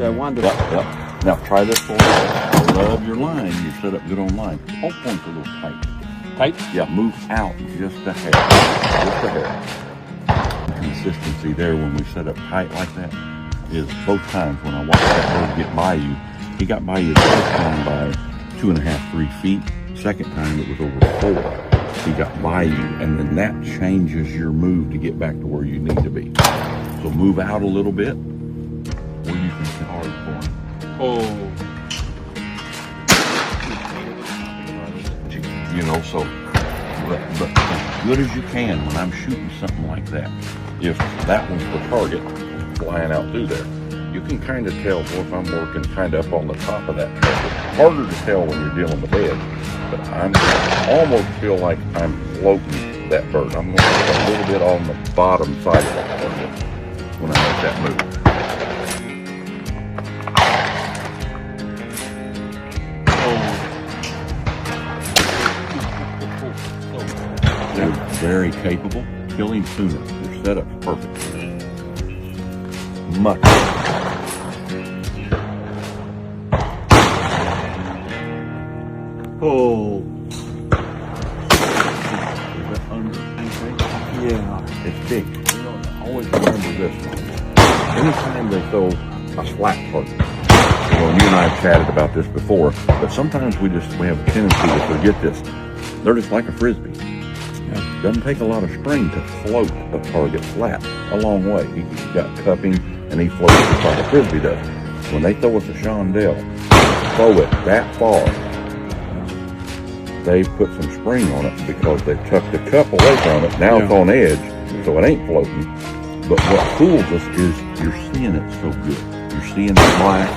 Actually, I wanted to. Yep. Now try this for me. I love your line. You're set up good on line. Whole point's a little tight. Tight? Yeah, move out just a hair. Just a hair. Consistency there when we set up tight like that is both times when I watched that bird get by you. He got by you the first time by 2.5, 3 feet. Second time it was over 4. He got by you, and then that changes your move to get back to where you need to be. So move out a little bit, or you can hit hard for him. Oh. You know, so, but as good as you can when I'm shooting something like that. If that one's the target, flying out through there, you can kind of tell if I'm working kind of up on the top of that target. Harder to tell when you're dealing with edge, but I almost feel like I'm floating that bird. I'm going to put a little bit on the bottom side of that target when I make that move. They're very capable. Kill him sooner. Your setup's perfect. Much. Oh. Is that under? Yeah. It's big. You know, always remember this one. Anytime they throw a flat target, you and I have chatted about this before, but sometimes we have a tendency to forget this. They're just like a frisbee. Yeah. Doesn't take a lot of string to float a target flat a long way. He's got cupping and he floats just like a frisbee does. When they throw us a chandelle, throw it that far, they put some spring on it because they tucked the cup away from it. Now it's on edge, so it ain't floating. But what fools us is you're seeing it so good. You're seeing that black,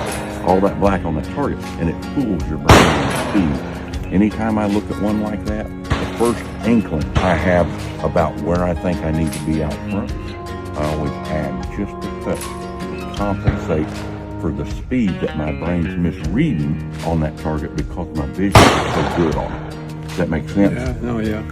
all that black on that target, and it fools your brain and speed. Anytime I look at one like that, the first inkling I have about where I think I need to be out front, I always add just a touch to compensate for the speed that my brain's misreading on that target because my vision is so good on it. Does that make sense? Yeah, no, yeah.